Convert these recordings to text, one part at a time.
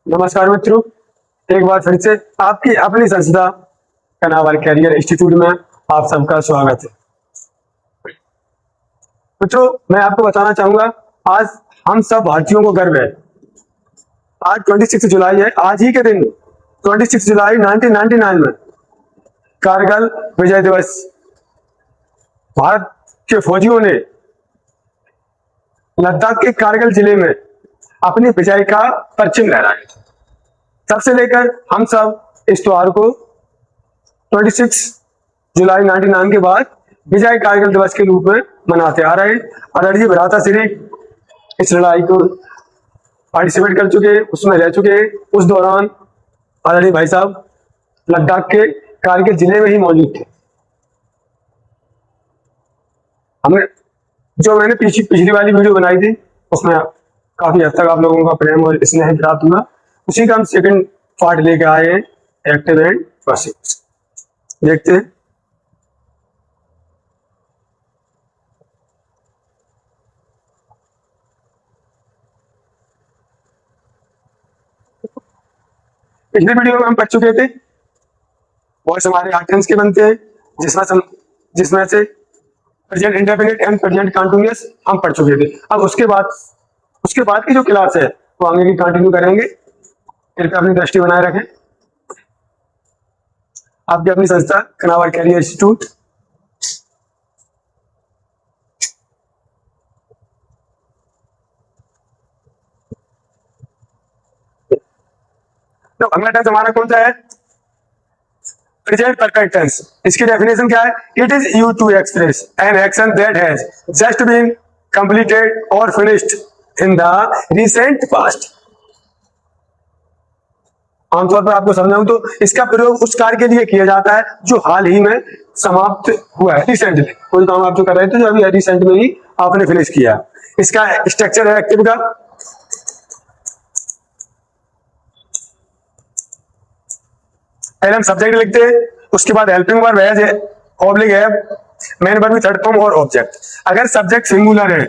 नमस्कार मित्रों, एक बार फिर से आपकी अपनी संस्था कनावर कैरियर इंस्टीट्यूट में आप सबका स्वागत है। मित्रों, मैं आपको बताना चाहूंगा, आज हम सब भारतीयों को गर्व है। आज 26 जुलाई है। आज ही के दिन 26 जुलाई 1999 में कारगिल विजय दिवस भारत के फौजियों ने लद्दाख के कारगिल जिले में अपनी विजय का परचम लहराया। तब से लेकर हम सब इस त्योहार को 26 जुलाई 1999 के बाद विजय कारगिल दिवस के रूप में मनाते आ रहे हैं। आदरणीय भ्राता श्री इस लड़ाई को पार्टिसिपेट कर चुके, उसमें रह चुके। उस दौरान आदरणीय भाई साहब लद्दाख के कारगिल जिले में ही मौजूद थे। मैंने पिछली वाली वीडियो बनाई थी, उसमें काफी हद तक आप लोगों का प्रेम और स्नेह प्राप्त हुआ। उसी का हम सेकंड पार्ट लेके आए हैं, एक्टिव एंड पैसिव। देखते हैं। पिछले वीडियो में हम पढ़ चुके थे, वॉइस हमारे आर्टिकल्स के बनते हैं, जिसमें से present indefinite and present continuous हम पढ़ चुके थे। अब उसके बाद की जो क्लास है वो आगे की कंटिन्यू करेंगे। कृपया अपनी दृष्टि बनाए रखें। आपकी अपनी संस्था कनावर कैरियर इंस्टीट्यूट। तो अगला टेंस हमारा कौन सा है? Present perfect tense. इसकी डेफिनेशन क्या है? It is used to express an action that has just been completed और finished in the recent past. आमतौर पर आपको समझाऊं तो इसका प्रयोग उस कार्य के लिए किया जाता है जो हाल ही में समाप्त हुआ है, रिसेंटली। कोई काम आप जो कर रहे थे, जो अभी रिसेंट में ही आपने फिनिश किया। इसका स्ट्रक्चर है एक्टिव का। पहले हम सब्जेक्ट लिखते हैं, उसके बाद हेल्पिंग वर्ब है, ऑब्लिक है, मेन वर्ब थर्ड फॉर्म और ऑब्जेक्ट। अगर सब्जेक्ट सिंगुलर है,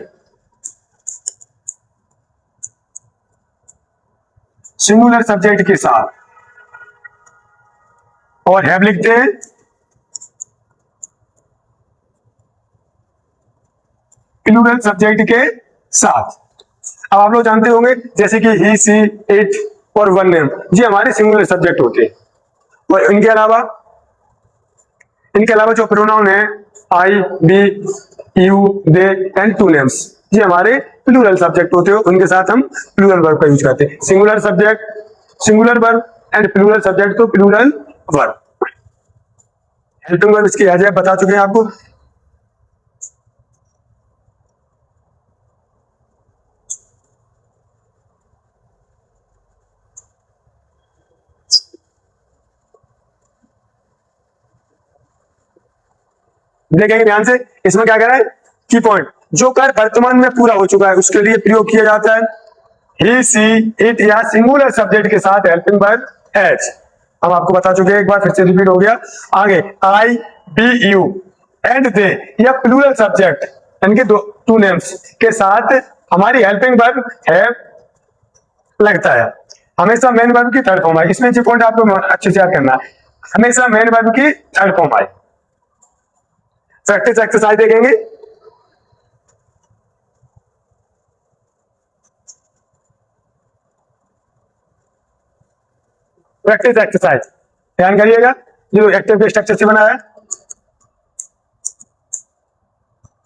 सिंगुलर सब्जेक्ट के साथ, और हैव लिखते हैं प्लूरल सब्जेक्ट के साथ। अब आप लोग जानते होंगे, जैसे कि ही, सी, इट और वन नेम, ये हमारे सिंगुलर सब्जेक्ट होते हैं। और इनके अलावा जो प्रोनाउन है I, we, you, they and two names, ये हमारे प्लूरल सब्जेक्ट होते हैं। उनके साथ हम प्लूरल वर्ब का यूज करते हैं। Singular subject singular verb and plural subject तो प्लूरल वर्ब। हेल्पिंग वर्ब इसकी एज बता चुके हैं आपको। देखेंगे ध्यान से, इसमें क्या कह रहा है? की पॉइंट, जो कार्य वर्तमान में पूरा हो चुका है उसके लिए प्रयोग किया जाता है ही, सी, इट या सिंगुलर सब्जेक्ट के साथ हेल्पिंग वर्ब एज। हम आपको बता चुके हैं, एक बार फिर से रिपीट हो गया। आगे आई, बी, यू एंड दे या प्लूरल सब्जेक्ट, इनके टू नेम्स के साथ हमारी हेल्पिंग वर्ब है लगता है। हमेशा मेन वर्ब की थर्ड फॉर्म है। इसमें जो पॉइंट आपको अच्छे से याद करना है, हमेशा मेन वर्ब की थर्ड फॉर्म है। प्रैक्टिस एक्सरसाइज देखेंगे। प्रैक्टिस एक्सरसाइज ध्यान करिएगा, जो एक्टिव के स्ट्रक्चर से बना है।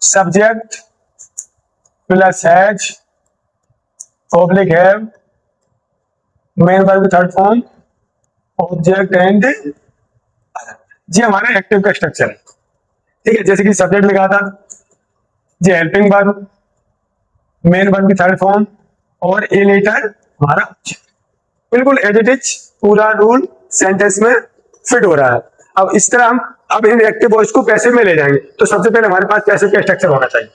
Subject plus has, oblique have, main verb third form, object and, ये हमारा एक्टिव का स्ट्रक्चर है। ठीक है, जैसे कि सब्जेक्ट लिखा था, ये हेल्पिंग वर्ब, मेन वर्ब की थर्ड फॉर्म और ए लेटर हमारा बिल्कुल एज इट इज पूरा रूल सेंटेंस में फिट हो रहा है। अब इस तरह हम अब इन एक्टिव वॉइस को पैसिव में ले जाएंगे, तो सबसे पहले हमारे पास पैसिव का स्ट्रक्चर होना चाहिए।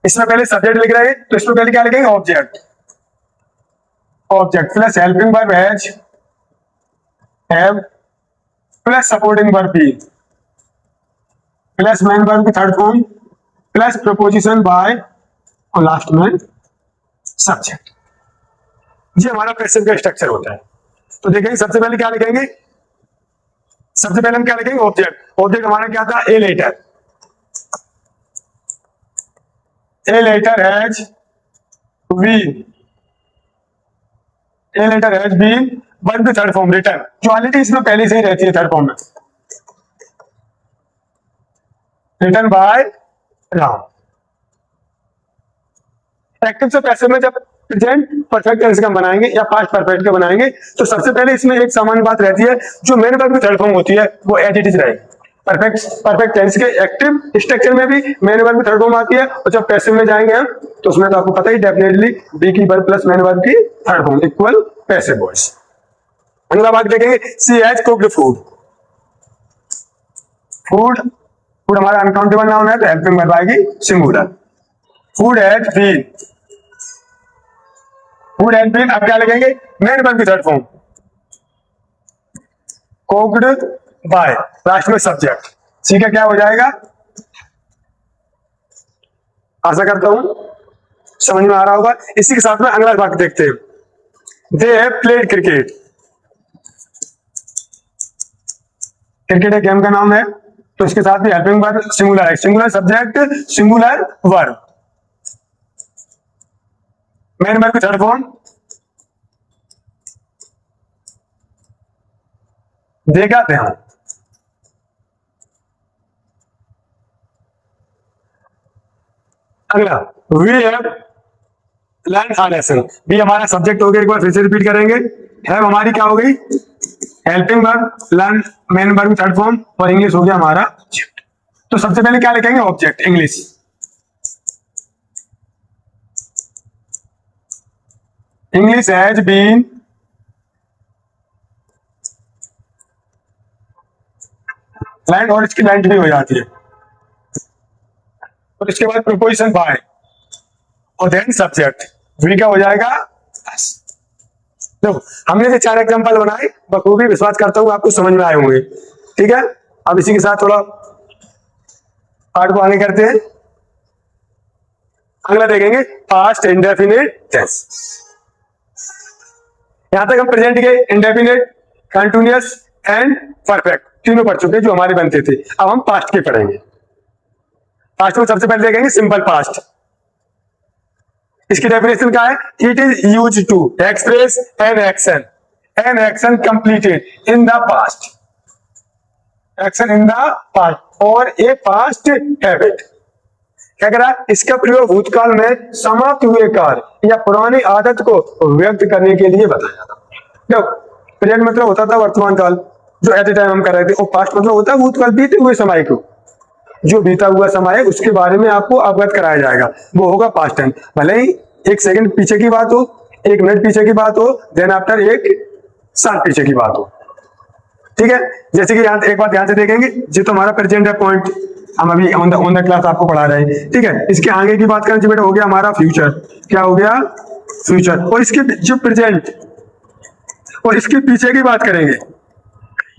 इसमें पहले सब्जेक्ट लिख रहे हैं, तो इसमें पहले क्या लिखेंगे? Object. Object plus helping verb has, have plus supporting verb be plus main verb की third form plus preposition by और लास्ट में सब्जेक्ट। ये हमारा पैसिव का स्ट्रक्चर होता है। तो देखेंगे सबसे पहले क्या लिखेंगे, सबसे पहले हम क्या लिखेंगे, ऑब्जेक्ट। ऑब्जेक्ट हमारा क्या था, a letter. A letter has been, a letter has been one two third form return, जो ऑलरेडी इसमें पहले से ही रहती है थर्ड फॉर्म में, रिटर्न बाय राम। एक्टिव से पैसिव में जब प्रेजेंट परफेक्ट टेंस का बनाएंगे या पास्ट परफेक्ट का बनाएंगे तो सबसे पहले इसमें एक सामान्य बात रहती है, जो मेन वर्ब की थर्ड फॉर्म होती है वो एज इट इज रहेगी। परफेक्ट टेंस के एक्टिव स्ट्रक्चर में भी मेन वर्ब की थर्ड फॉर्म आती है, और जब पैसिव में जाएंगे हम तो उसमें तो आपको पता ही डेफिनेटली बी की वर्ब प्लस मेन वर्ब की third form equal passive voice. अगला बात देखेंगे, she has cooked food. Food, food हमारा अनकाउंटेबल नाउन है तो हेल्पिंग वर्ब आएगी singular. Food has been, food has been, अब क्या लगेंगे, मेन वर्ब की third form cooked by, last में सब्जेक्ट। सी का क्या हो जाएगा, आशा करता हूं समझ में आ रहा होगा। इसी के साथ में अगला वाक्य देखते हैं, they have played cricket. Cricket एक गेम का नाम है तो इसके साथ भी हेल्पिंग वर्ब सिंगुलर है, singular subject singular verb, main verb की थर्ड फॉर्म देखा थे हम। अगला, we have learn a lesson. भी हमारा सब्जेक्ट हो गया, एक बार फिर से रिपीट करेंगे। हैव हमारी क्या हो गई, helping verb, learn main verb third form, और इंग्लिश हो गया हमारा ऑब्जेक्ट। तो सबसे पहले क्या लिखेंगे, object English. English has been learn, और इसकी लर्न भी हो जाती है, और इसके बाद प्रीपोजिशन बाय और देन सब्जेक्ट, वी का हो जाएगा बस। देखो हमने जो 4 एग्जांपल बनाए बखूबी विश्वास करता हूँ आपको समझ में आए होंगे। ठीक है, अब इसी के साथ थोड़ा पार्ट को आगे करते हैं। अगला देखेंगे पास्ट इंडेफिनिट टेंस। यहां तक हम प्रेजेंट के इंडेफिनिट, कंटिन्यूअस एंड परफेक्ट तीनों पढ़ चुके जो हमारे बनते थे। अब हम पास्ट के पढ़ेंगे। पास्ट में सबसे पहले देखेंगे सिंपल पास्ट। इसकी डेफिनेशन क्या है, it is used to express an action completed in the past, action in the past और ए पास्ट हैबिट। क्या कह रहा है, इसका प्रयोग भूतकाल में समाप्त हुए कार्य या पुरानी आदत को व्यक्त करने के लिए बताया जाता है। देखो प्रेजेंट मतलब होता था वर्तमान काल जो एट ए टाइम हम कर रहे थे, और पास्ट मतलब होता है भूतकाल, बीते हुए समय को, जो बीता हुआ समय है उसके बारे में आपको अवगत कराया जाएगा, वो होगा पास्ट टाइम। भले ही 1 सेकंड पीछे की बात हो, 1 मिनट पीछे की बात हो, देन आफ्टर 1 साल पीछे की बात हो। ठीक है, जैसे कि एक बात ध्यान से देखेंगे, जो तो हमारा प्रेजेंट है पॉइंट, हम अभी ऑन द क्लास आपको पढ़ा रहे हैं। ठीक है, इसके आगे की बात करें जो बेटा हो गया हमारा फ्यूचर, क्या हो गया फ्यूचर, और इसके जो प्रेजेंट और इसके पीछे की बात करेंगे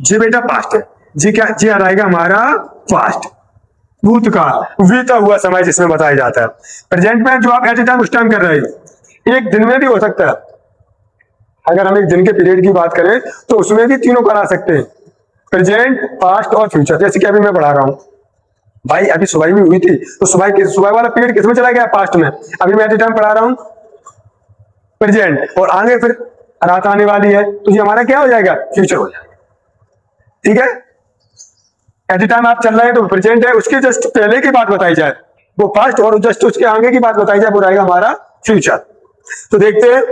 जी बेटा पास्ट है, जी क्या जी आ जाएगा हमारा पास्ट, भूतकाल, बीता हुआ समय जिसमें बताया जाता है। प्रेजेंट में जो आप एट ए टाइम उस टाइम कर रहे हैं, एक दिन में भी हो सकता है। अगर हम एक दिन के पीरियड की बात करें तो उसमें भी तीनों करा सकते हैं, प्रेजेंट, पास्ट और फ्यूचर। जैसे कि अभी मैं पढ़ा रहा हूं भाई, अभी सुबह भी हुई थी तो सुबह वाला पीरियड किसमें चला गया, पास्ट में। अभी मैं एट ए टाइम पढ़ा रहा हूं प्रेजेंट, और आगे फिर रात आने वाली है तो ये हमारा क्या हो जाएगा, फ्यूचर हो जाएगा। ठीक है, एट ए टाइम आप चल रहे हैं तो प्रेजेंट है, उसके जस्ट पहले की बात बताई जाए वो पास्ट, और जस्ट उसके आगे की बात बताई जाए वो रहेगा हमारा फ्यूचर। तो देखते हैं,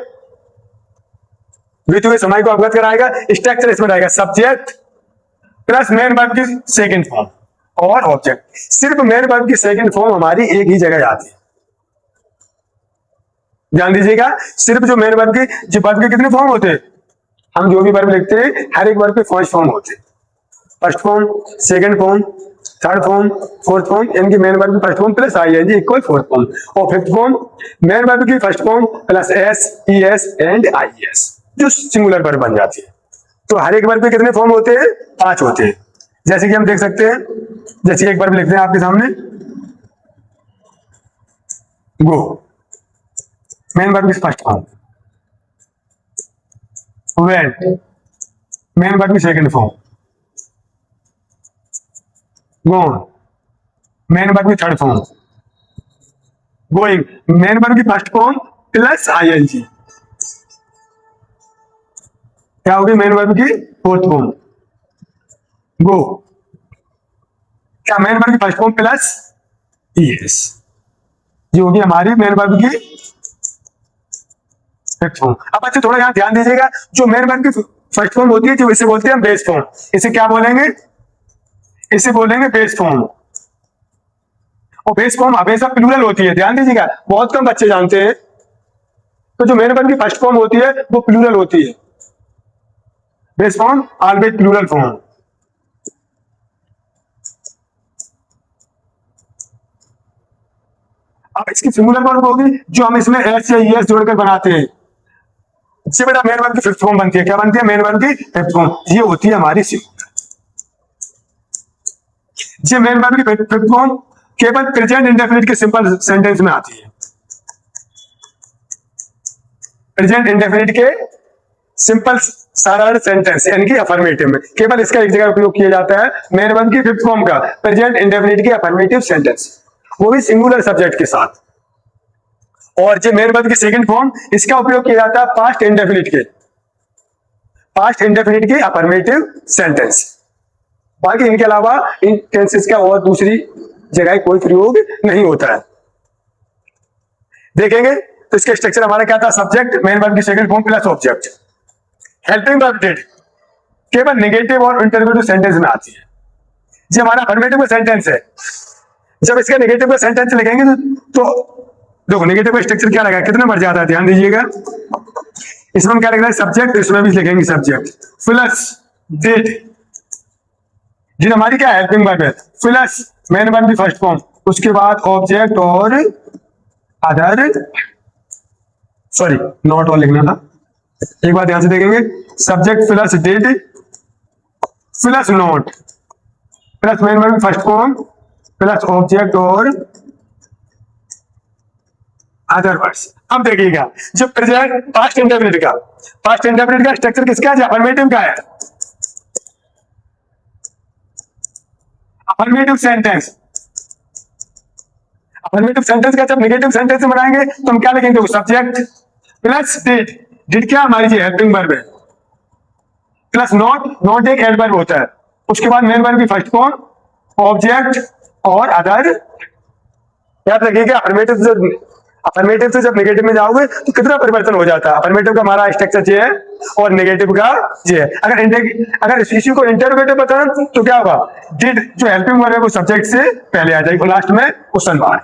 बीते हुए समय को अवगत कराएगा। स्ट्रक्चर इसमें रहेगा सब्जेक्ट प्लस मेन वर्ब की सेकंड फॉर्म और ऑब्जेक्ट। सिर्फ मेन वर्ब की सेकंड फॉर्म हमारी एक ही जगह आती है, ध्यान दीजिएगा। सिर्फ जो मेन वर्ब की, जो वर्ब के कितने फॉर्म होते हैं, हम जो भी वर्ब लिखते हैं हर एक वर्ब के 5 फॉर्म होते हैं, first form, second form, third form, fourth form, इनकी मेन वर्ब की first form plus ING equal fourth form, और फिफ्थ फॉर्म मेन वर्ब की first form plus S, ES and IS, जो सिंगुलर वर्ब बन जाती है। तो हर एक वर्ब के कितने फॉर्म होते हैं, 5 होते हैं। जैसे कि हम देख सकते हैं, जैसे एक वर्ब लिखते हैं आपके सामने, गो, मेन वर्ब की first form, went main verb की second form, gone main verb की third form, going main verb की फर्स्ट फॉर्म प्लस आईएनजी, क्या होगी मेन वर्ब की फोर्थ फॉर्म, गो क्या मेन वर्ब की फर्स्ट फॉर्म प्लस ईएस, ये होगी हमारी मेन वर्ब की फिफ्थ फॉर्म। अब अच्छा थोड़ा यहाँ ध्यान दीजिएगा, जो मेन वर्ब की फर्स्ट फॉर्म होती है जो इसे बोलते हैं बेस फॉर्म, इसे क्या बोलेंगे, इसे बोलेंगे बेस फॉर्म। और बेस फॉर्म हमेशा प्लूरल होती है, ध्यान दीजिएगा, बहुत कम बच्चे जानते हैं। तो जो मेन वर्ब की फर्स्ट फॉर्म होती है वो प्लूरल होती है, base form always plural form. अब इसकी सिंगुलर फॉर्म होगी जो हम इसमें एस या ईएस जोड़कर बनाते हैं, इससे बेटा मेन वर्ब की फिफ्थ फॉर्म बनती है, क्या बनती है मेन वर्ब की फिफ्थ फॉर्म, ये होती है हमारी सिंगुलर। ये मेन वर्ब की फिफ्थ फॉर्म केवल प्रेजेंट इंडेफिनिट के सिंपल सेंटेंस में आती है, प्रेजेंट इंडेफिनिट के सिंपल सरल सेंटेंस यानी कि अफर्मेटिव में केवल इसका एक जगह उपयोग किया जाता है, मेन वर्ब की फिफ्थ फॉर्म का प्रेजेंट इंडेफिनिट के अफर्मेटिव सेंटेंस, वो भी सिंगुलर सब्जेक्ट के साथ। और जो मेन वर्ब की सेकंड फॉर्म, इसका उपयोग किया जाता है पास्ट इंडेफिनिट के अफर्मेटिव सेंटेंस। बाकी इनके अलावा इन टेंसेस का और दूसरी जगह कोई प्रयोग नहीं होता है। देखेंगे तो इसका स्ट्रक्चर हमारा क्या था, सब्जेक्ट मेन वर्ब की second form plus object, helping verb did केवल नेगेटिव और इंटरोगेटिव सेंटेंस में आती है। ये हमारा अफर्मेटिव का सेंटेंस है, जब इसका नेगेटिव का सेंटेंस लिखेंगे तो देखो नेगेटिव का स्ट्रक्चर क्या लगा, कितना बढ़ जाता है, ध्यान दीजिएगा। इसमें हम क्या लिख रहे हैं सब्जेक्ट, इसमें भी लिखेंगे सब्जेक्ट प्लस डिड, जिन हमारी क्या हेल्पिंग वर्ब है, प्लस मेन वर्ब की फर्स्ट फॉर्म, उसके बाद ऑब्जेक्ट और अदर, सॉरी नॉट और लिखना था, एक बार ध्यान से देखेंगे, subject plus did plus not plus main verb की फर्स्ट फॉर्म प्लस ऑब्जेक्ट और अदर वर्ड्स। अब देखिएगा जो प्रेजेंट पास्ट इंडेफिनिट का स्ट्रक्चर किसका है, अफर्मेटिव का है, अफर्मेटिव सेंटेंस का जब नेगेटिव सेंटेंस बनाएंगे तो हम क्या लिखेंगे, सब्जेक्ट प्लस डिड क्या हमारी हेल्पिंग वर्ब है, प्लस नॉट एक एडवर्ब होता है, उसके बाद मेन वर्ब की फर्स्ट फॉर्म ऑब्जेक्ट और अदर। याद रखिएगा अफर्मेटिव से जब नेगेटिव में जाओगे तो कितना परिवर्तन हो जाता है, अफर्मेटिव का हमारा स्ट्रक्चर ये है और नेगेटिव का ये है। अगर इस इश्यू को इंटरोगेटिव बताना तो क्या होगा, डिड जो हेल्पिंग वर्ब है वो सब्जेक्ट से पहले आ जाएगी और लास्ट में क्वेश्चन मार्क।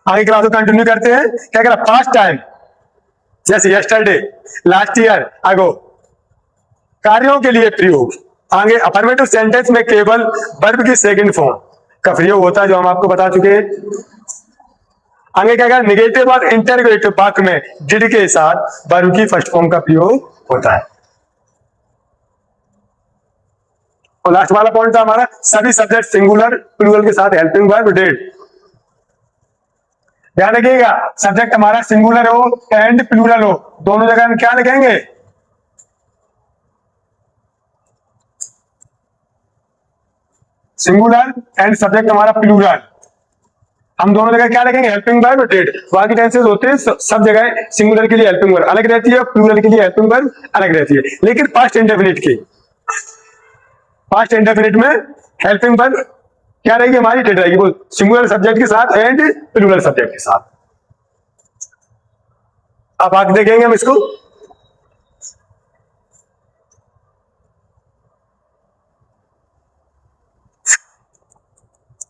आगे क्लास को कंटिन्यू करते हैं, क्या कह रहा पास्ट टाइम जैसे यस्टरडे, लास्ट ईयर, अगो, कार्यों के लिए प्रयोग। आगे अफर्मेटिव सेंटेंस में केवल वर्ब की सेकंड फॉर्म का प्रयोग होता है जो हम आपको बता चुके हैं। आगे क्या कहा, नेगेटिव और इंटरोगेटिव वाक्य में डिड के साथ वर्ब की फर्स्ट फॉर्म का प्रयोग होता है। और लास्ट वाला पॉइंट था हमारा सभी सब्जेक्ट सिंगुलर प्लूरल के साथ हेल्पिंग वर्ब डिड। ध्यान रखिएगा सब्जेक्ट हमारा सिंगुलर हो एंड प्लूरल हो, दोनों जगह हम क्या लिखेंगे, सिंगुलर एंड सब्जेक्ट हमारा प्लूरल, हम दोनों जगह क्या लिखेंगे हेल्पिंग वर्ब डिड। बाकी टेंसेस होते हैं सब जगह सिंगुलर के लिए हेल्पिंग वर्ब अलग रहती है, प्लूरल के लिए हेल्पिंग वर्ब अलग रहती है, लेकिन पास्ट इंडेफिनिट में हेल्पिंग वर्ब क्या रहेगी हमारी डिड रहेगी, वो सिंगुलर सब्जेक्ट के साथ एंड प्लूरल सब्जेक्ट के साथ। अब आगे देखेंगे हम इसको,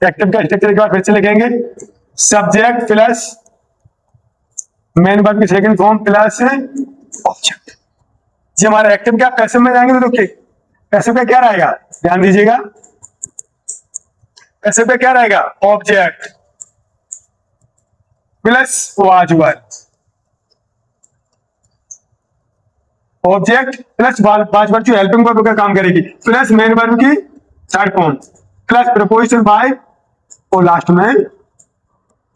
एक्टिव का स्ट्रक्चर एक बार फिर से लिखेंगे, सब्जेक्ट प्लस मेन वर्ब की सेकंड फॉर्म प्लस ऑब्जेक्ट। जी हमारा एक्टिव क्या पैसिव में जाएंगे तो पैसिव का क्या रहेगा, ध्यान दीजिएगा, पैसिव का क्या रहेगा object plus was verb, object plus was verb जो हेल्पिंग वर्ब का काम करेगी, प्लस मेन वर्ब की third form plus preposition by और लास्ट में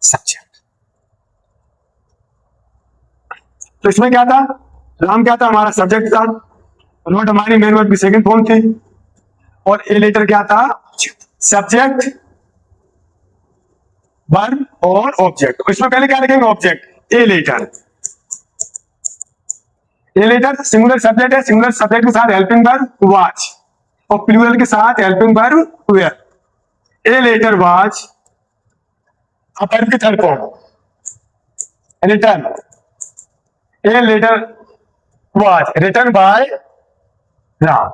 सब्जेक्ट। तो इसमें क्या था, राम क्या था, हमारा सब्जेक्ट था, रोड हमारी मेन वर्ब की सेकंड फॉर्म थी, और ए लेटर क्या था, सब्जेक्ट वर्ब और ऑब्जेक्ट। इसमें पहले क्या लिखेंगे, object, a letter. A letter singular subject है, सिंगुलर सब्जेक्ट के साथ हेल्पिंग वर्ब वॉच, और प्लूरल के साथ helping verb were. A letter was verb की third form, return, a letter was return by Ram.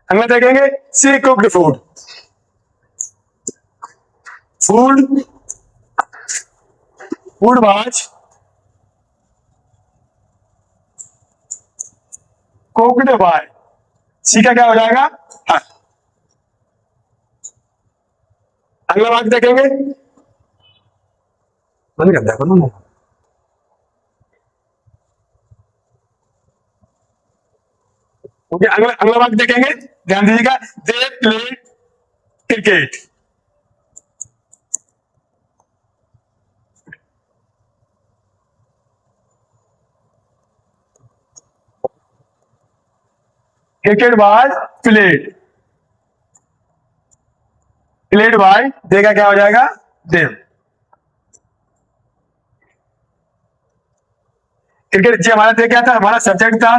अगला देखेंगे, she cooked food, food food was cooked by, she का क्या हो जाएगा, हाँ। अगला वाक्य देखेंगे, बंद कर दिया ना। ओके, अगला अगला वाक्य देखेंगे, ध्यान दीजिएगा, they played cricket. Cricket was played, played by, देगा क्या हो जाएगा, देम। क्रिकेट जी हमारा क्या था, हमारा सब्जेक्ट था,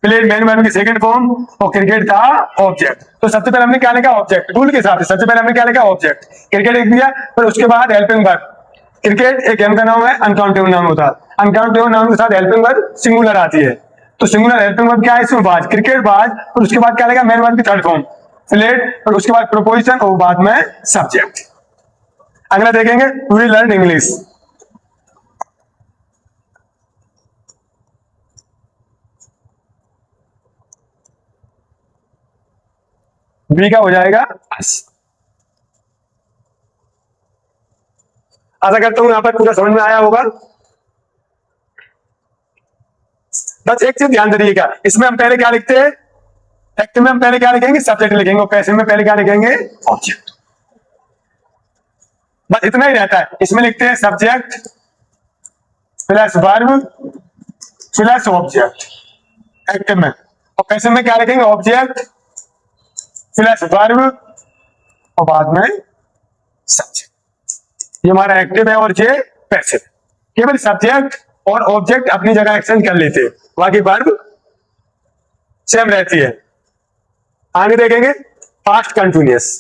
प्लेड मेन वर्ब की सेकंड फॉर्म, और क्रिकेट था ऑब्जेक्ट। तो सबसे पहले हमने क्या लिखा, ऑब्जेक्ट, रूल के हिसाब से सबसे पहले हमने क्या लिखा, ऑब्जेक्ट, क्रिकेट लिख दिया, फिर उसके बाद हेल्पिंग वर्ब। क्रिकेट एक गेम का नाम है, अनकाउंटेबल नाम होता है, अनकाउंटेबल नाम के साथ हेल्पिंग वर्ब सिंगुलर आती है, तो सिंगुलर हेल्पिंग वर्ब क्या है, इसमें बाज, क्रिकेट बाज, और उसके बाद क्या लिखा, मेन वर्ब की थर्ड फॉर्म प्लेड, और उसके बाद प्रोपोजिशन, और बाद में सब्जेक्ट। अगला देखेंगे, वी लर्न इंग्लिश। बी का हो जाएगा अस। आशा करता हूं यहां पर पूरा समझ में आया होगा। बस एक चीज ध्यान दीजिएगा, इसमें हम पहले क्या लिखते हैं, एक्ट में हम पहले क्या लिखेंगे, सब्जेक्ट लिखेंगे, और पैसिव में पहले क्या लिखेंगे, ऑब्जेक्ट। बस इतना ही रहता है, इसमें लिखते हैं subject plus verb plus object active में, और पैसिव में क्या लिखेंगे, ऑब्जेक्ट प्लस वर्ब और बाद में सब्जेक्ट। ये हमारा एक्टिव है और ये पैसिव। केवल सब्जेक्ट और ऑब्जेक्ट अपनी जगह एक्सचेंज कर लेते हैं, बाकी वर्ब सेम रहती है। आगे देखेंगे, पास्ट कंटिन्यूअस।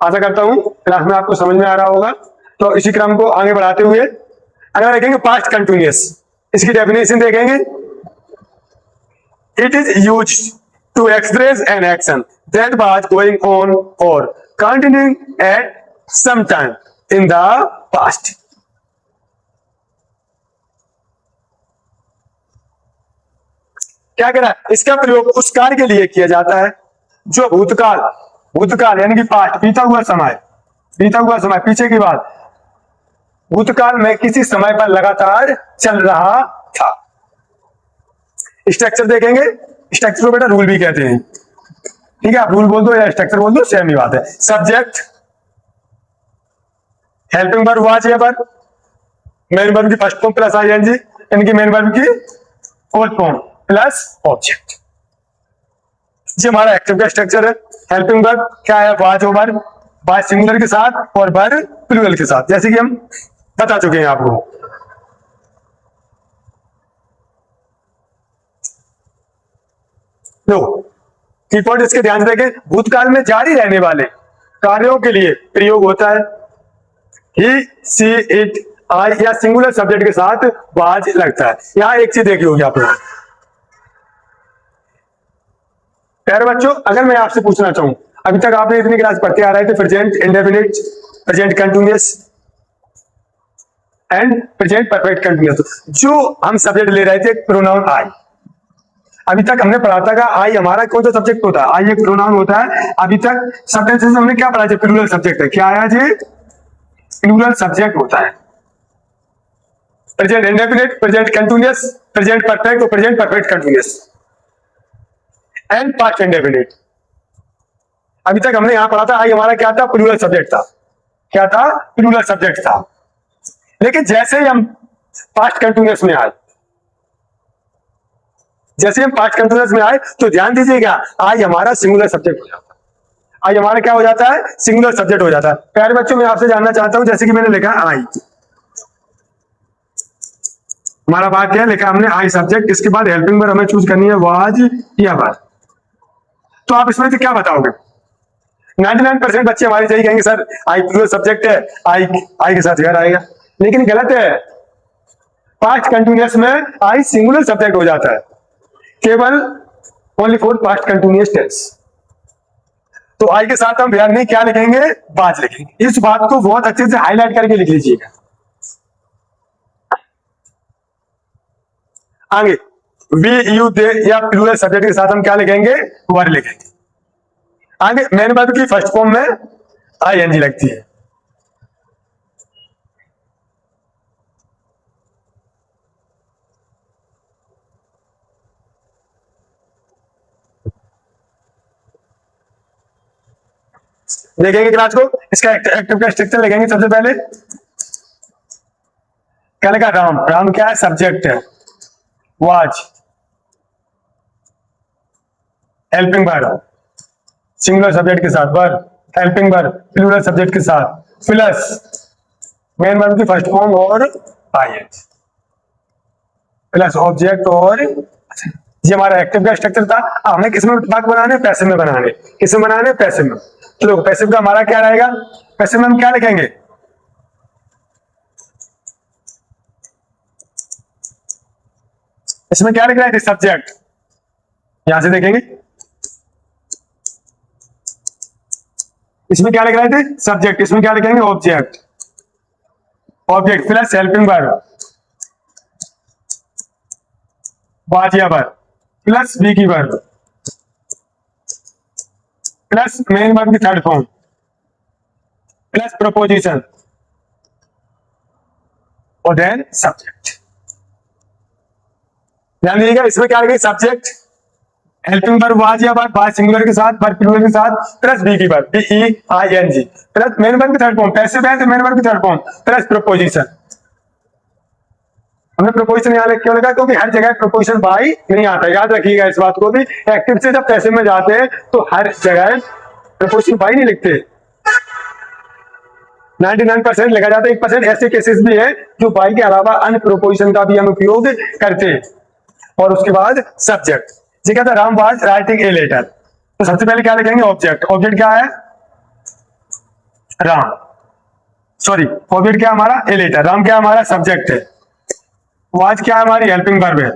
आशा करता हूं क्लास में आपको समझ में आ रहा होगा, तो इसी क्रम को आगे बढ़ाते हुए अगर देखेंगे पास्ट कंटिन्यूअस, इसकी डेफिनेशन देखेंगे, it is used to express an action that was going on और continuing at some time in the past. क्या कह रहा है, इसका प्रयोग उस कार्य के लिए किया जाता है जो भूतकाल, भूतकाल यानी कि पास्ट, बीता हुआ समय, बीता हुआ समय पीछे की बात, भूतकाल में किसी समय पर लगातार चल रहा था। स्ट्रक्चर देखेंगे, स्ट्रक्चर को बेटा रूल भी कहते हैं, ठीक है, आप रूल बोल दो या स्ट्रक्चर बोल दो, सेम ही बात है। सब्जेक्ट हेल्पिंग वर्ब वाज या पर मेन वर्ब की फर्स्ट फॉर्म प्लस आईएनजी, इनकी मेन वर्ब की फोर्थ फॉर्म प्लस ऑब्जेक्ट। ये हमारा एक्टिव का स्ट्रक्चर है। हेल्पिंग वर्ब क्या है, वाज और वर्ब, वाज सिंगुलर के साथ और वर्ब प्लूरल के साथ, जैसे कि हम बता चुके हैं आपको। लो की पॉइंट इसके ध्यान से देखें, भूतकाल में जारी रहने वाले कार्यों के लिए प्रयोग होता है ही, सी, इट, आई या सिंगुलर सब्जेक्ट के साथ वाज लगता है। यहां एक चीज देखी होगी आप लोग, प्यारे बच्चों, अगर मैं आपसे पूछना चाहूं, अभी तक आपने इतनी क्लास पढ़ते आ रहे थे present indefinite, present continuous and present perfect continuous, जो हम सब्जेक्ट ले रहे थे प्रोनाउन आई। अभी तक हमने पढ़ा था आई हमारा कौन सा सब्जेक्ट होता है, आई एक प्रोनाउन होता है। अभी तक सेंटेंसेस हमने क्या पढ़ा, प्लूरल सब्जेक्ट है, क्या आया जी, प्लूरल सब्जेक्ट होता है। Present indefinite, present continuous, present perfect और present perfect continuous and past indefinite. अभी तक हमने यहां पढ़ा था आई हमारा क्या था, प्लूरल सब्जेक्ट था, क्या था, प्लूरल सब्जेक्ट था। लेकिन जैसे ही हम पास्ट कंटिन्यूअस में आए, जैसे हम पास्ट कंटिन्यूअस में आए तो ध्यान दीजिएगा, आज हमारा सिंगुलर सब्जेक्ट हो जाता है। आज हमारा क्या हो जाता है? सिंगुलर सब्जेक्ट हो जाता है। प्यारे बच्चों, मैं आपसे जानना चाहता हूं, जैसे कि मैंने लिखा आई, हमारा बात क्या है, लिखा हमने आई सब्जेक्ट, इसके बाद हेल्पिंग वर्ब हमें चूज करनी है वाज या वर। तो आप इसमें से क्या बताओगे? 99% बच्चे हमारे यही कहेंगे सर आई प्लूरल सब्जेक्ट है, आई के साथ घर आएगा। लेकिन गलत है, पास्ट कंटिन्यूअस में आई सिंगुलर सब्जेक्ट हो जाता है, केवल only for past continuous tense. तो आई के साथ हम ध्यान नहीं क्या लिखेंगे? वाज लिखेंगे। इस बात को बहुत अच्छे से हाईलाइट करके लिख लीजिएगा। आगे वी यू दे या प्लूरल सब्जेक्ट के साथ हम क्या लिखेंगे? वर लिखेंगे। आगे मेन वर्ब की फर्स्ट फॉर्म में आई एन जी लगती है। देखेंगे क्लास को, इसका एक्टिव का स्ट्रक्चर लिखेंगे। सबसे पहले क्या लिखा? राम। राम क्या है? सब्जेक्ट है। Was helping verb, singular subject के साथ, verb helping verb plural subject के साथ, प्लस मेन वर्ब की फर्स्ट फॉर्म और आईएच, प्लस ऑब्जेक्ट। और ये हमारा एक्टिव का स्ट्रक्चर था। हमें किस में भाग बनाने? पैसिव में बनाने। किस में बनाने? पैसिव में। तो देखो पैसिव का हमारा क्या रहेगा? पैसिव में हम क्या लिखेंगे? इसमें क्या लिख रहे थे? सब्जेक्ट। यहां से देखेंगे, इसमें क्या लिख रहे थे? सब्जेक्ट। इसमें क्या लिखेंगे? Object. Object plus helping verb was या वर प्लस बी की वर्ब प्लस मेन वर्ब की थर्ड फॉर्म प्लस प्रोपोजिशन और देन सब्जेक्ट। ध्यान दीजिएगा, इसमें क्या लिखेंगे? सब्जेक्ट हेल्पिंग वर्ब वाज या वर, वाज सिंगुलर के साथ, वर प्लूरल के साथ, प्लस बी की verb B E I N G, plus main verb की थर्ड फॉर्म, पैसिव है तो मेन वर्ब की थर्ड फॉर्म, प्लस प्रोपोजिशन। हमने प्रोपोजिशन यहाँ क्यों लगा? क्योंकि हर जगह प्रोपोजिशन बाई नहीं आता। याद रखिएगा इस बात को भी, एक्टिव से जब पैसिव में जाते हैं तो हर जगह प्रोपोजिशन बाई नहीं लिखते। 99% लिखा जाता है। 1% ऐसे केसेस भी है जो बाई के अलावा अन्य प्रोपोजिशन का भी हम उपयोग करते हैं। और उसके बाद सब्जेक्ट, जी कहता है Ram was writing a letter. तो सबसे पहले क्या लिखेंगे? ऑब्जेक्ट। ऑब्जेक्ट क्या है? राम। सॉरी, ऑब्जेक्ट क्या हमारा? A letter. राम क्या हमारा? सब्जेक्ट है। वाज क्या हमारी? हेल्पिंग वर्ब है।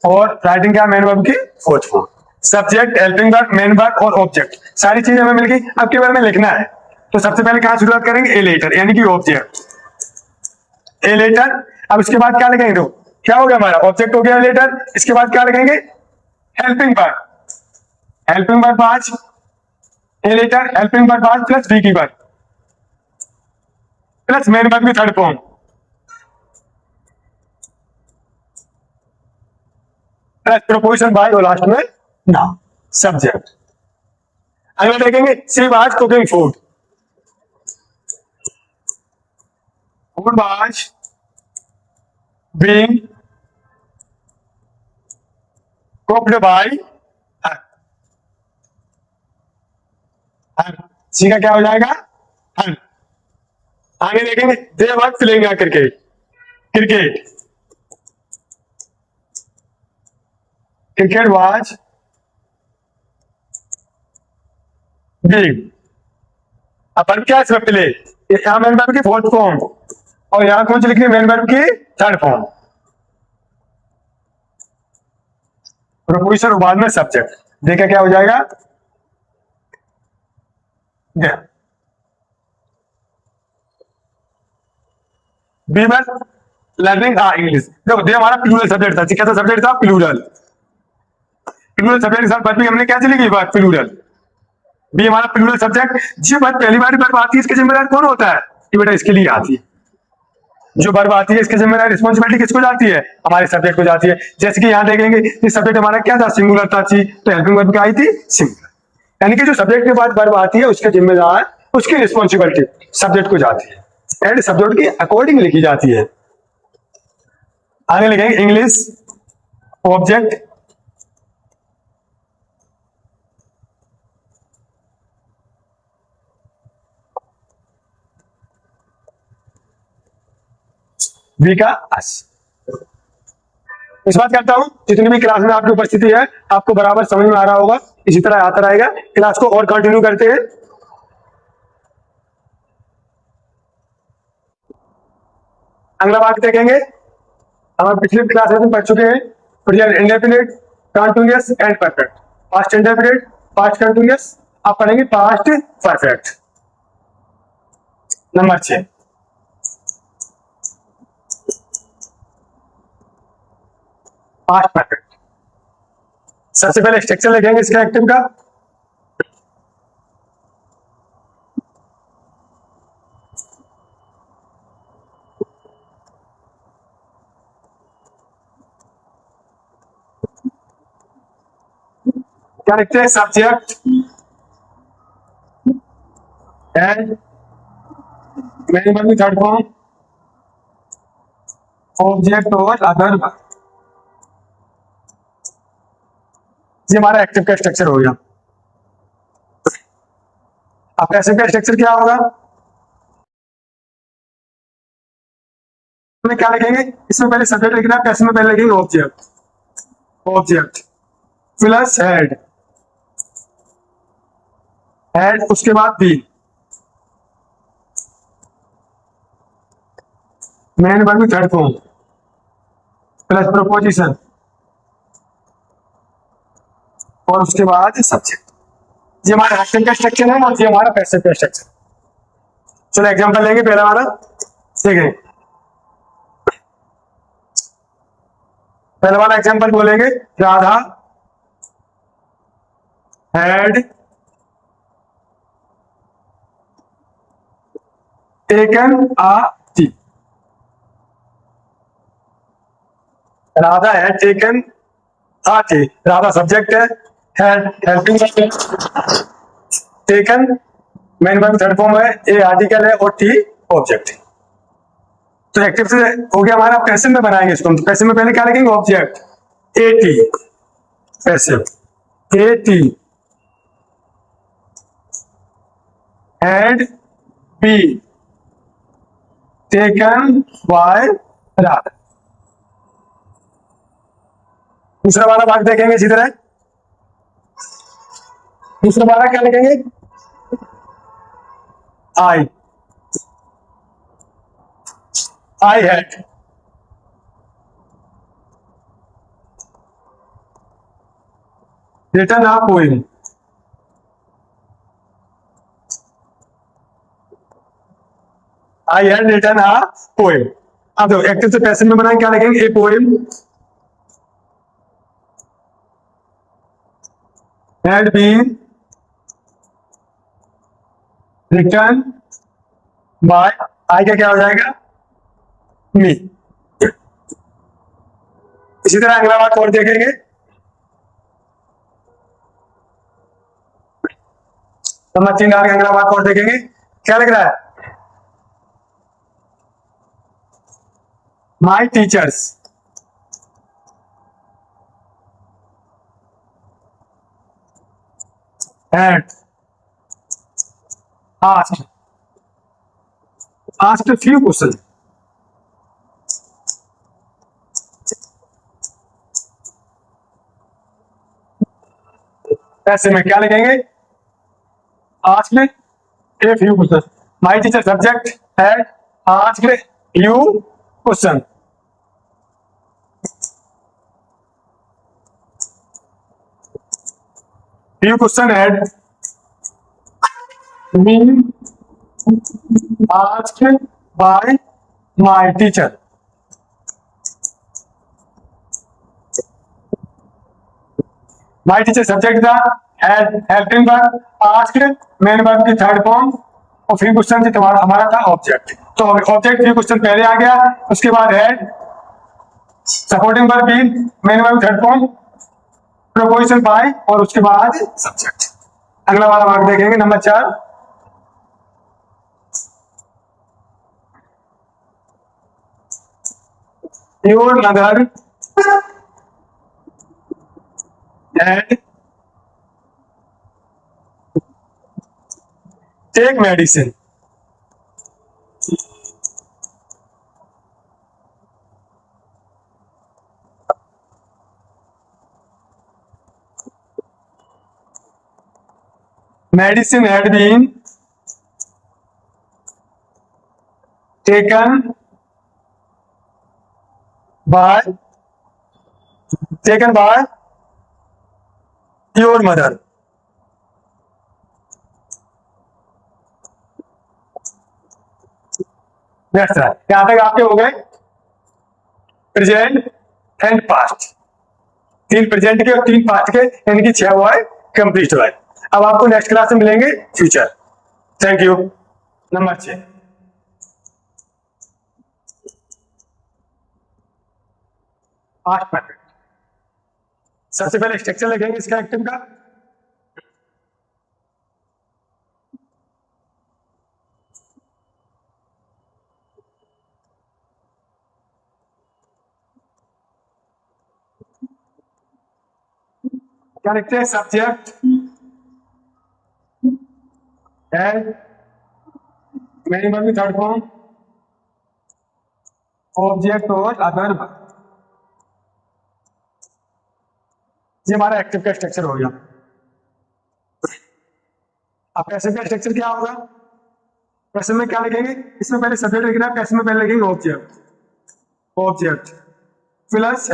और राइटिंग क्या? मेन वर्ब की fourth form. Subject, helping verb, main verb और ऑब्जेक्ट, सारी चीजें हमें मिल गई। अब केवल हमें लिखना है। तो सबसे पहले कहां शुरुआत करेंगे? ए लेटर, यानी कि ऑब्जेक्ट ए लेटर। अब इसके बाद क्या लिखेंगे? तो क्या हो गया हमारा? ऑब्जेक्ट हो गया ए लेटर। इसके बाद क्या लिखेंगे? Helping verb. Helping verb was a letter, helping verb was plus be की वर्ब प्लस मेन वर्ब की third form plus preposition by और लास्ट में ना सब्जेक्ट। अगला देखेंगे she was cooking food. Food was being cooked by her. Her she का क्या हो जाएगा? हर। आगे देखेंगे they were playing cricket. Cricket, cricket was being. अपन क्या इसमें प्ले, यहां मेन वर्ब की फोर्थ फॉर्म और यहां कौन सी लिखनी है? मेन वर्ब की थर्ड फॉर्म। प्रोपोजिशन बाद में सब्जेक्ट। देखा क्या हो जाएगा? Be one learning English. देखो दे हमारा प्लूरल सब्जेक्ट था। कैसा सब्जेक्ट था? प्लूरल। प्लूरल सब्जेक्ट के साथ वर्ब भी हमने क्या चली गई? बात प्लूरल। बी हमारा प्लूरल सब्जेक्ट। जो बात पहली बार वर्ब आती है इसके जिम्मेदार कौन होता है? ये बेटा इसके लिए आती है। जो वर्ब आती है इसके जिम्मेदार रिस्पॉन्सिबिलिटी किसको जाती है? हमारे सब्जेक्ट को जाती है। जैसे कि यहाँ देखेंगे ये सब्जेक्ट हमारा क्या था? सिंगुलर था। तो हेल्पिंग वर्ब क्या आई थी? सिंगुलर। यानी कि जो सब्जेक्ट के बाद वर्ब आती है उसके जिम्मेदार, उसकी रिस्पॉन्सिबिलिटी सब्जेक्ट को जाती है। एंड सब्जेक्ट के अकॉर्डिंग लिखी जाती है। आगे लिखेंगे इंग्लिश ऑब्जेक्ट विकास। इस बात करता हूं जितनी भी क्लास में आपकी उपस्थिति है आपको बराबर समझ में आ रहा होगा, इसी तरह आता रहेगा। क्लास को और कंटिन्यू करते हैं। अगला बात देखेंगे, हम पिछले क्लास में पढ़ चुके हैं present indefinite, continuous and perfect. Past indefinite, past continuous, आप पढ़ेंगे past perfect. Number 6, past perfect. सबसे पहले स्ट्रक्चर लिखेंगे इसका एक्टिव का। क्या लिखते हैं? सब्जेक्ट एंड मेन वर्ब की थर्ड फॉर्म, ऑब्जेक्ट और अदर वर्ब। ये हमारा एक्टिव का स्ट्रक्चर हो गया। अब पैसिव का स्ट्रक्चर क्या होगा? में क्या लिखेंगे? इसमें पहले सब्जेक्ट लिखना है, पैसिव में पहले लिखेंगे object, object plus head, head उसके बाद बी, मेन वर्ब की थर्ड फॉर्म प्लस प्रोपोजिशन और उसके बाद सब्जेक्ट। ये हमारा एक्टिव का स्ट्रक्चर है और ये हमारा पैसिव का स्ट्रक्चर। चलो एग्जांपल लेंगे। पहला हमारा देखें, पहला वाला एग्जांपल बोलेंगे, Radha had taken a tea. Radha had taken a tea. Radha subject है, had helping, taken main verb third form है, ए आर्टिकल है और टी ऑब्जेक्ट है। तो एक्टिव से हो गया हमारा। पैसिव में बनाएंगे इसको। तो पैसिव में पहले क्या लिखेंगे? Object A T, passive A T had be taken by Radha. दूसरा वाला भाग देखेंगे इसी तरह। दूसरा वाला क्या लिखेंगे? I, I had written a poem. I had written a poem. अब देखो एक्टिव से पैसिव में बनाएंगे, क्या लिखेंगे? A poem had been written by, I का क्या हो जाएगा? मी। इसी तरह अगला बात और देखेंगे। नंबर 3 डाल के अगला बात और देखेंगे। क्या लिख रहा है? My teachers had asked a few questions। ऐसे में क्या लिखेंगे? asked a few questions। my teacher subject had asked you question। few question had been asked by my teacher। my teacher subject था, had helping verb, asked main verb की third form और few question हमारा था object. तो object few question पहले आ गया, उसके बाद had supporting verb been, main verb third form, proposition by और उसके बाद सब्जेक्ट। अगला वाला भाग देखेंगे number 4। Your mother and take medicine. Medicine had been taken by your mother। That's right। यहां तक आपके हो गए प्रेजेंट एंड पास्ट, 3 प्रेजेंट के और 3 पास्ट के, यानी कि 6 हुआ है, कंप्लीट हुआ है। अब आपको नेक्स्ट क्लास में मिलेंगे future. Thank you. Number 6 past perfect. सबसे पहले स्ट्रक्चर लिखेंगे इसका एक्टिव का। क्या लिखते हैं? सब्जेक्ट एंड मेन वर्ब की थर्ड फॉर्म, ऑब्जेक्ट और अदर वर्ब। ये हमारा एक्टिव का स्ट्रक्चर हो गया। अब पैसिव का स्ट्रक्चर क्या होगा? पैसिव में क्या लिखेंगे? इसमें पहले सब्जेक्ट लिखना है, पैसिव में पहले लिखेंगे ऑब्जेक्ट प्लस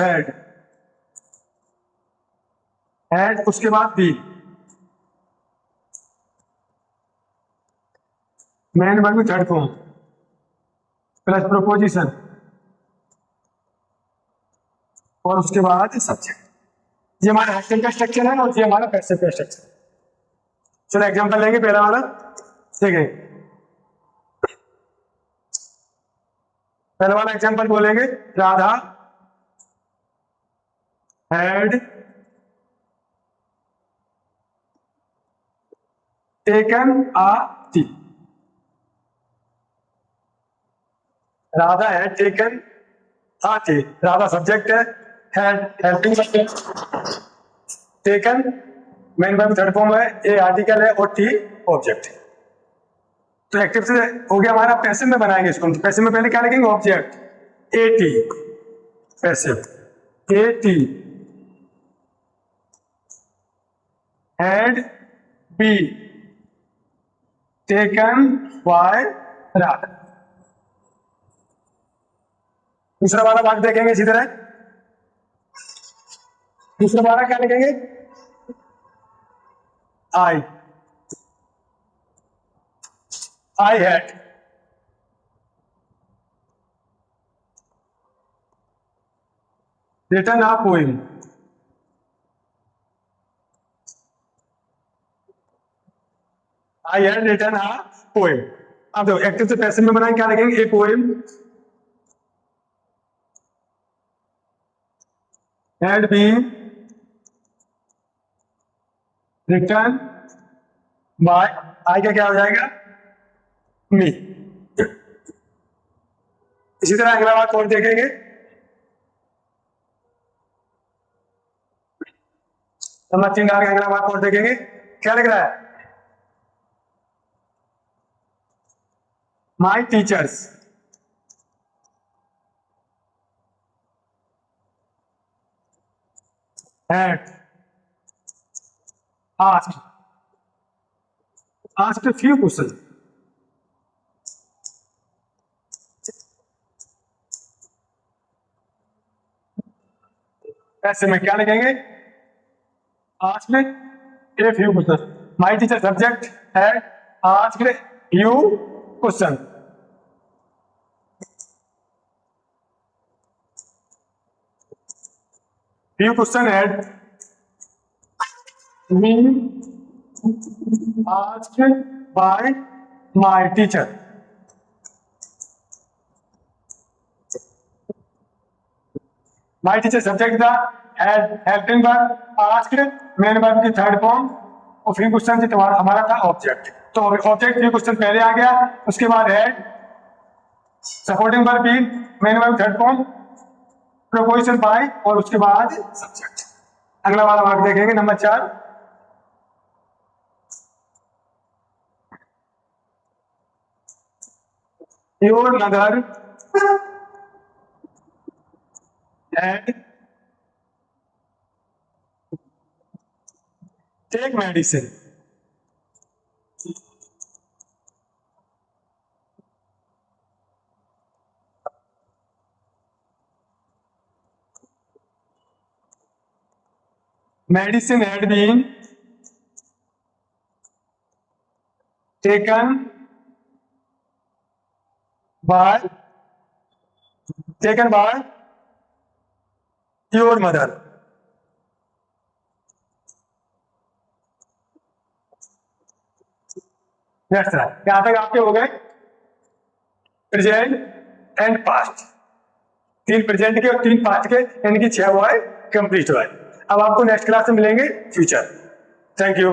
हेड, उसके बाद बी, मेन वर्ब की थर्ड फॉर्म प्लस प्रोपोजिशन और उसके बाद सब्जेक्ट। ये हमारा एक्टिव का स्ट्रक्चर है और ये हमारा पैसिव का स्ट्रक्चर। चलो एग्जांपल लेंगे। पहला वाला देखें, पहला वाला एग्जांपल बोलेंगे, Radha had taken a tea. Radha had taken a tea. Radha subject है, had helping subject, taken main verb third form है, ए आर्टिकल है और टी ऑब्जेक्ट। तो एक्टिव से हो गया हमारा। पैसिव में बनाएंगे इसको। तो पैसिव में पहले क्या लिखेंगे? Object A T, passive A T had be taken by Radha. दूसरा वाला भाग देखेंगे इसी तरह। दूसरा वाला क्या लिखेंगे? I had written a poem. I had written a poem. अब देखो एक्टिव से पैसिव में बनाएंगे, क्या लिखेंगे? A poem had been written by, I का क्या हो जाएगा? मी। इसी तरह अगला बात और देखेंगे। नंबर 3 डाल के अगला बात और देखेंगे। क्या लिख रहा है? My teachers had asked a few questions। ऐसे में क्या लिखेंगे? asked a few questions। my teacher subject had asked you question। few question had been asked by my teacher। my teacher subject था, had helping verb asked main verb की third form और free question से हमारा था object. तो object free question पहले आ गया, उसके बाद had, supporting verb be, main verb third form proposition by और उसके बाद सब्जेक्ट। अगला वाला भाग देखेंगे number 4। Your mother and take medicine. Medicine had been taken by your mother. That's right. यहां तक आपके हो गए प्रेजेंट एंड पास्ट। 3 प्रेजेंट के और 3 पास्ट के, यानी कि 6 हुआ है कंप्लीट हुआ है। अब आपको नेक्स्ट क्लास में मिलेंगे फ्यूचर। Thank you.